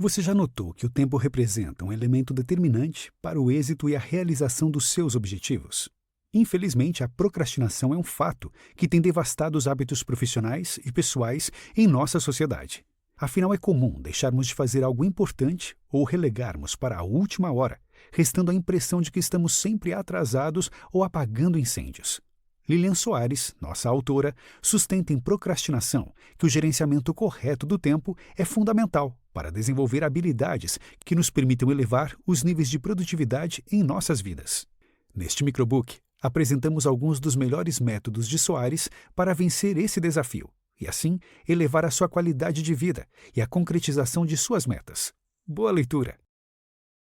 Você já notou que o tempo representa um elemento determinante para o êxito e a realização dos seus objetivos? Infelizmente, a procrastinação é um fato que tem devastado os hábitos profissionais e pessoais em nossa sociedade. Afinal, é comum deixarmos de fazer algo importante ou relegarmos para a última hora, restando a impressão de que estamos sempre atrasados ou apagando incêndios. Lilian Soares, nossa autora, sustenta em Procrastinação que o gerenciamento correto do tempo é fundamental para desenvolver habilidades que nos permitam elevar os níveis de produtividade em nossas vidas. Neste microbook, apresentamos alguns dos melhores métodos de Soares para vencer esse desafio e, assim, elevar a sua qualidade de vida e a concretização de suas metas. Boa leitura!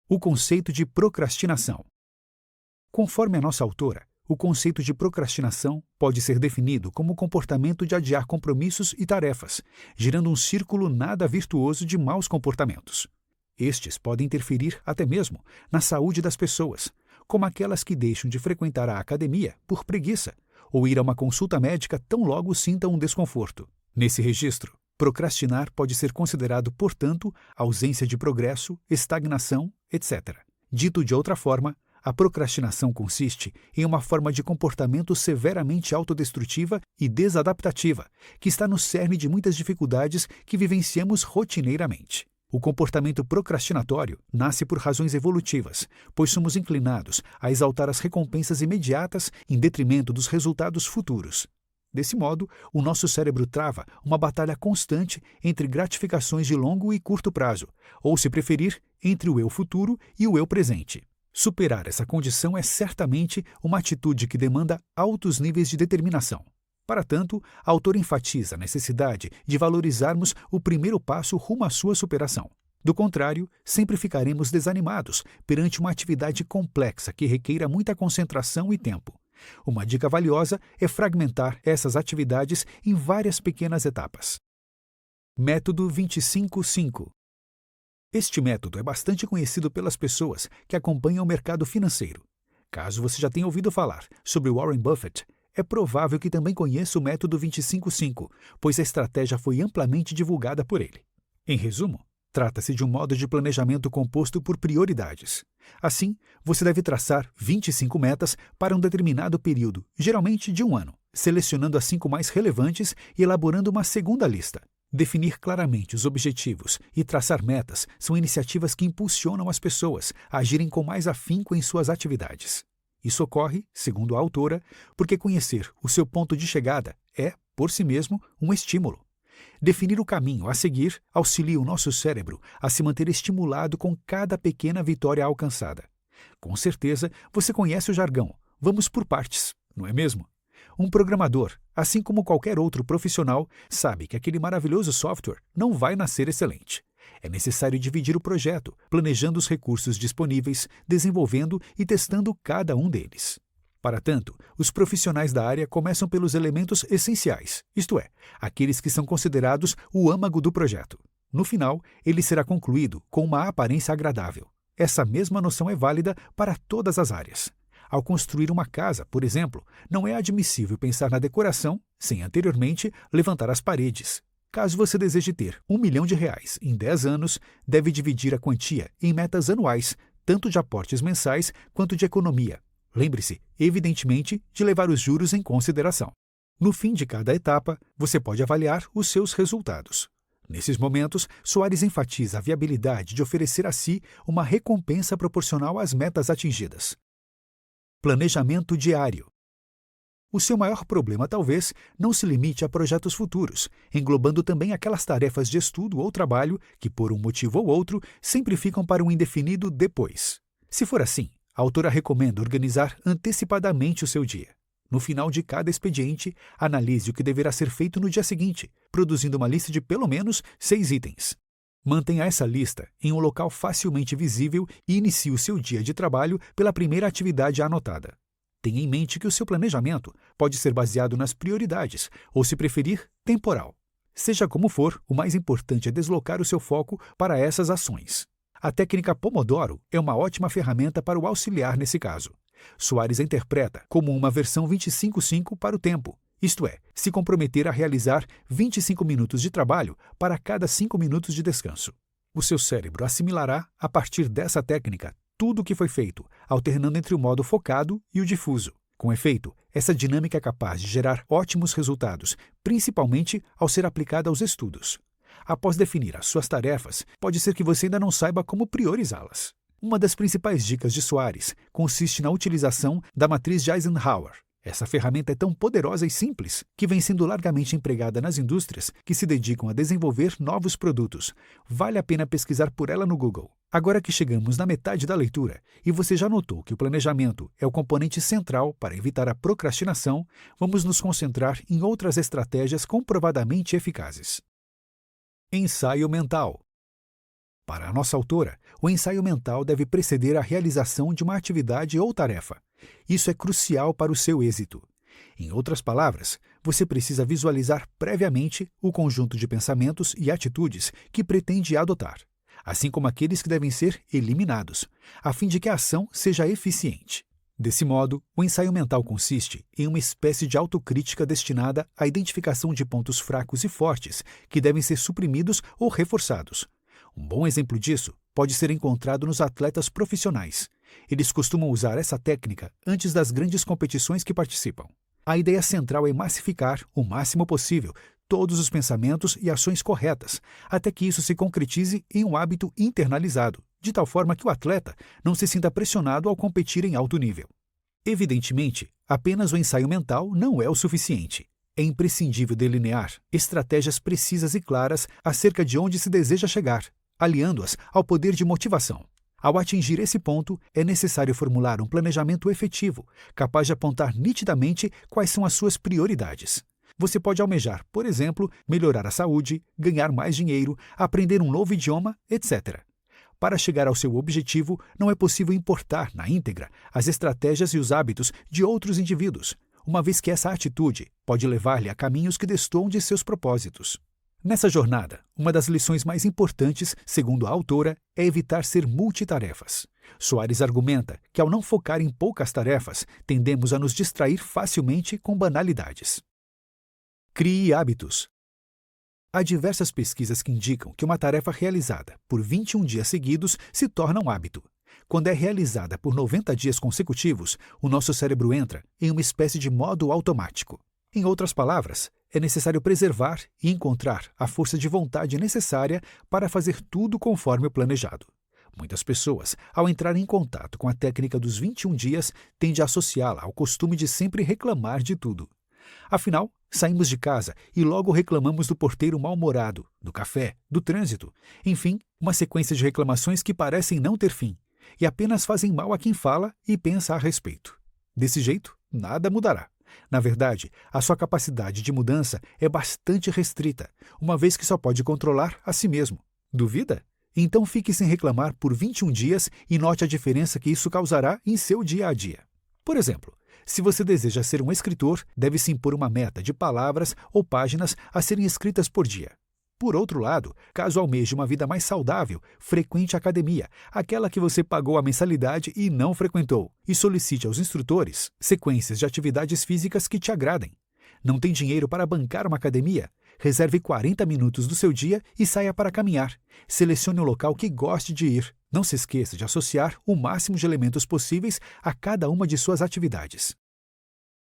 O conceito de procrastinação. Conforme a nossa autora, o conceito de procrastinação pode ser definido como o comportamento de adiar compromissos e tarefas, gerando um círculo nada virtuoso de maus comportamentos. Estes podem interferir até mesmo na saúde das pessoas, como aquelas que deixam de frequentar a academia por preguiça ou ir a uma consulta médica tão logo sintam um desconforto. Nesse registro, procrastinar pode ser considerado, portanto, ausência de progresso, estagnação, etc. Dito de outra forma, a procrastinação consiste em uma forma de comportamento severamente autodestrutiva e desadaptativa, que está no cerne de muitas dificuldades que vivenciamos rotineiramente. O comportamento procrastinatório nasce por razões evolutivas, pois somos inclinados a exaltar as recompensas imediatas em detrimento dos resultados futuros. Desse modo, o nosso cérebro trava uma batalha constante entre gratificações de longo e curto prazo, ou, se preferir, entre o eu futuro e o eu presente. Superar essa condição é certamente uma atitude que demanda altos níveis de determinação. Para tanto, a autora enfatiza a necessidade de valorizarmos o primeiro passo rumo à sua superação. Do contrário, sempre ficaremos desanimados perante uma atividade complexa que requeira muita concentração e tempo. Uma dica valiosa é fragmentar essas atividades em várias pequenas etapas. Método 25-5. Este método é bastante conhecido pelas pessoas que acompanham o mercado financeiro. Caso você já tenha ouvido falar sobre Warren Buffett, é provável que também conheça o método 25-5, pois a estratégia foi amplamente divulgada por ele. Em resumo, trata-se de um modo de planejamento composto por prioridades. Assim, você deve traçar 25 metas para um determinado período, geralmente de um ano, selecionando as 5 mais relevantes e elaborando uma segunda lista. Definir claramente os objetivos e traçar metas são iniciativas que impulsionam as pessoas a agirem com mais afinco em suas atividades. Isso ocorre, segundo a autora, porque conhecer o seu ponto de chegada é, por si mesmo, um estímulo. Definir o caminho a seguir auxilia o nosso cérebro a se manter estimulado com cada pequena vitória alcançada. Com certeza, você conhece o jargão "vamos por partes", não é mesmo? Um programador, assim como qualquer outro profissional, sabe que aquele maravilhoso software não vai nascer excelente. É necessário dividir o projeto, planejando os recursos disponíveis, desenvolvendo e testando cada um deles. Para tanto, os profissionais da área começam pelos elementos essenciais, isto é, aqueles que são considerados o âmago do projeto. No final, ele será concluído com uma aparência agradável. Essa mesma noção é válida para todas as áreas. Ao construir uma casa, por exemplo, não é admissível pensar na decoração sem anteriormente levantar as paredes. Caso você deseje ter R$1 milhão em 10 anos, deve dividir a quantia em metas anuais, tanto de aportes mensais quanto de economia. Lembre-se, evidentemente, de levar os juros em consideração. No fim de cada etapa, você pode avaliar os seus resultados. Nesses momentos, Soares enfatiza a viabilidade de oferecer a si uma recompensa proporcional às metas atingidas. Planejamento diário. O seu maior problema, talvez, não se limite a projetos futuros, englobando também aquelas tarefas de estudo ou trabalho que, por um motivo ou outro, sempre ficam para um indefinido depois. Se for assim, a autora recomenda organizar antecipadamente o seu dia. No final de cada expediente, analise o que deverá ser feito no dia seguinte, produzindo uma lista de pelo menos 6 itens. Mantenha essa lista em um local facilmente visível e inicie o seu dia de trabalho pela primeira atividade anotada. Tenha em mente que o seu planejamento pode ser baseado nas prioridades, ou, se preferir, temporal. Seja como for, o mais importante é deslocar o seu foco para essas ações. A técnica Pomodoro é uma ótima ferramenta para o auxiliar nesse caso. Soares a interpreta como uma versão 25-5 para o tempo, isto é, se comprometer a realizar 25 minutos de trabalho para cada 5 minutos de descanso. O seu cérebro assimilará, a partir dessa técnica, tudo o que foi feito, alternando entre o modo focado e o difuso. Com efeito, essa dinâmica é capaz de gerar ótimos resultados, principalmente ao ser aplicada aos estudos. Após definir as suas tarefas, pode ser que você ainda não saiba como priorizá-las. Uma das principais dicas de Soares consiste na utilização da matriz de Eisenhower. Essa ferramenta é tão poderosa e simples que vem sendo largamente empregada nas indústrias que se dedicam a desenvolver novos produtos. Vale a pena pesquisar por ela no Google. Agora que chegamos na metade da leitura e você já notou que o planejamento é o componente central para evitar a procrastinação, vamos nos concentrar em outras estratégias comprovadamente eficazes. Ensaio mental. Para a nossa autora, o ensaio mental deve preceder a realização de uma atividade ou tarefa. Isso é crucial para o seu êxito. Em outras palavras, você precisa visualizar previamente o conjunto de pensamentos e atitudes que pretende adotar, assim como aqueles que devem ser eliminados, a fim de que a ação seja eficiente. Desse modo, o ensaio mental consiste em uma espécie de autocrítica destinada à identificação de pontos fracos e fortes que devem ser suprimidos ou reforçados. Um bom exemplo disso pode ser encontrado nos atletas profissionais. Eles costumam usar essa técnica antes das grandes competições que participam. A ideia central é massificar, o máximo possível, todos os pensamentos e ações corretas, até que isso se concretize em um hábito internalizado, de tal forma que o atleta não se sinta pressionado ao competir em alto nível. Evidentemente, apenas o ensaio mental não é o suficiente. É imprescindível delinear estratégias precisas e claras acerca de onde se deseja chegar, aliando-as ao poder de motivação. Ao atingir esse ponto, é necessário formular um planejamento efetivo, capaz de apontar nitidamente quais são as suas prioridades. Você pode almejar, por exemplo, melhorar a saúde, ganhar mais dinheiro, aprender um novo idioma, etc. Para chegar ao seu objetivo, não é possível importar, na íntegra, as estratégias e os hábitos de outros indivíduos, uma vez que essa atitude pode levar-lhe a caminhos que destoam de seus propósitos. Nessa jornada, uma das lições mais importantes, segundo a autora, é evitar ser multitarefas. Soares argumenta que, ao não focar em poucas tarefas, tendemos a nos distrair facilmente com banalidades. Crie hábitos. Há diversas pesquisas que indicam que uma tarefa realizada por 21 dias seguidos se torna um hábito. Quando é realizada por 90 dias consecutivos, o nosso cérebro entra em uma espécie de modo automático. Em outras palavras, é necessário preservar e encontrar a força de vontade necessária para fazer tudo conforme o planejado. Muitas pessoas, ao entrar em contato com a técnica dos 21 dias, tendem a associá-la ao costume de sempre reclamar de tudo. Afinal, saímos de casa e logo reclamamos do porteiro mal-humorado, do café, do trânsito, enfim, uma sequência de reclamações que parecem não ter fim e apenas fazem mal a quem fala e pensa a respeito. Desse jeito, nada mudará. Na verdade, a sua capacidade de mudança é bastante restrita, uma vez que só pode controlar a si mesmo. Duvida? Então fique sem reclamar por 21 dias e note a diferença que isso causará em seu dia a dia. Por exemplo, se você deseja ser um escritor, deve-se impor uma meta de palavras ou páginas a serem escritas por dia. Por outro lado, caso almeje uma vida mais saudável, frequente a academia, aquela que você pagou a mensalidade e não frequentou, e solicite aos instrutores sequências de atividades físicas que te agradem. Não tem dinheiro para bancar uma academia? Reserve 40 minutos do seu dia e saia para caminhar. Selecione um local que goste de ir. Não se esqueça de associar o máximo de elementos possíveis a cada uma de suas atividades.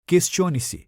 Questione-se.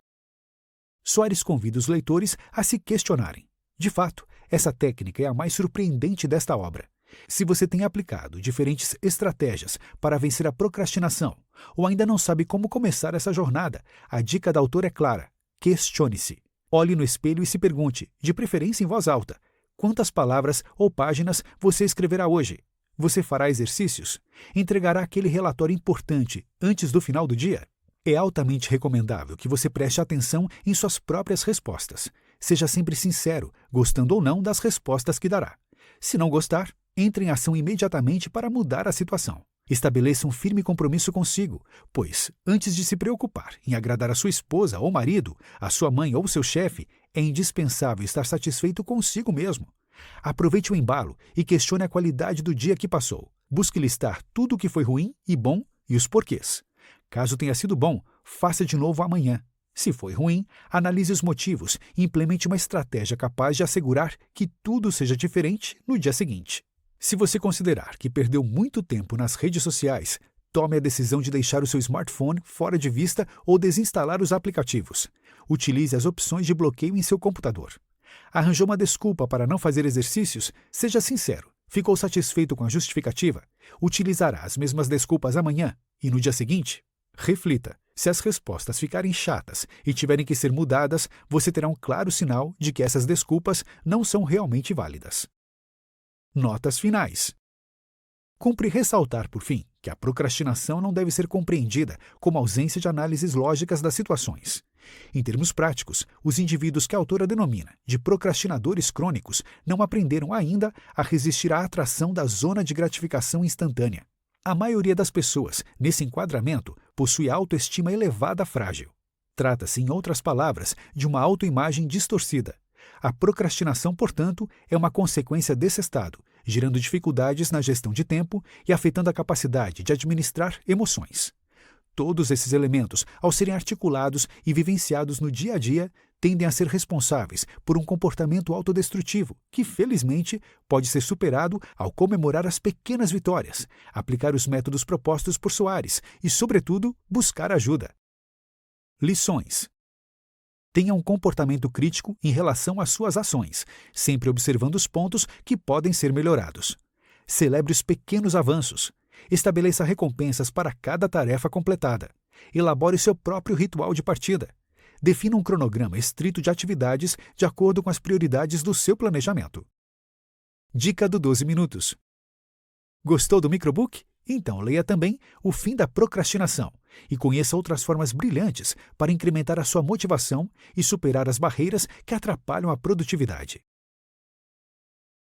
Soares convida os leitores a se questionarem. De fato, essa técnica é a mais surpreendente desta obra. Se você tem aplicado diferentes estratégias para vencer a procrastinação ou ainda não sabe como começar essa jornada, a dica da autora é clara: questione-se. Olhe no espelho e se pergunte, de preferência em voz alta, quantas palavras ou páginas você escreverá hoje? Você fará exercícios? Entregará aquele relatório importante antes do final do dia? É altamente recomendável que você preste atenção em suas próprias respostas. Seja sempre sincero, gostando ou não das respostas que dará. Se não gostar, entre em ação imediatamente para mudar a situação. Estabeleça um firme compromisso consigo, pois, antes de se preocupar em agradar a sua esposa ou marido, a sua mãe ou seu chefe, é indispensável estar satisfeito consigo mesmo. Aproveite o embalo e questione a qualidade do dia que passou. Busque listar tudo o que foi ruim e bom e os porquês. Caso tenha sido bom, faça de novo amanhã. Se foi ruim, analise os motivos e implemente uma estratégia capaz de assegurar que tudo seja diferente no dia seguinte. Se você considerar que perdeu muito tempo nas redes sociais, tome a decisão de deixar o seu smartphone fora de vista ou desinstalar os aplicativos. Utilize as opções de bloqueio em seu computador. Arranjou uma desculpa para não fazer exercícios? Seja sincero. Ficou satisfeito com a justificativa? Utilizará as mesmas desculpas amanhã e no dia seguinte? Reflita. Se as respostas ficarem chatas e tiverem que ser mudadas, você terá um claro sinal de que essas desculpas não são realmente válidas. Notas finais. Cumpre ressaltar, por fim, que a procrastinação não deve ser compreendida como ausência de análises lógicas das situações. Em termos práticos, os indivíduos que a autora denomina de procrastinadores crônicos não aprenderam ainda a resistir à atração da zona de gratificação instantânea. A maioria das pessoas, nesse enquadramento, possui autoestima elevada frágil. Trata-se, em outras palavras, de uma autoimagem distorcida. A procrastinação, portanto, é uma consequência desse estado, gerando dificuldades na gestão de tempo e afetando a capacidade de administrar emoções. Todos esses elementos, ao serem articulados e vivenciados no dia a dia, tendem a ser responsáveis por um comportamento autodestrutivo que, felizmente, pode ser superado ao comemorar as pequenas vitórias, aplicar os métodos propostos por Soares e, sobretudo, buscar ajuda. Lições. Tenha um comportamento crítico em relação às suas ações, sempre observando os pontos que podem ser melhorados. Celebre os pequenos avanços. Estabeleça recompensas para cada tarefa completada. Elabore seu próprio ritual de partida. Defina um cronograma estrito de atividades de acordo com as prioridades do seu planejamento. Dica do 12 minutos. Gostou do microbook? Então leia também O Fim da Procrastinação e conheça outras formas brilhantes para incrementar a sua motivação e superar as barreiras que atrapalham a produtividade.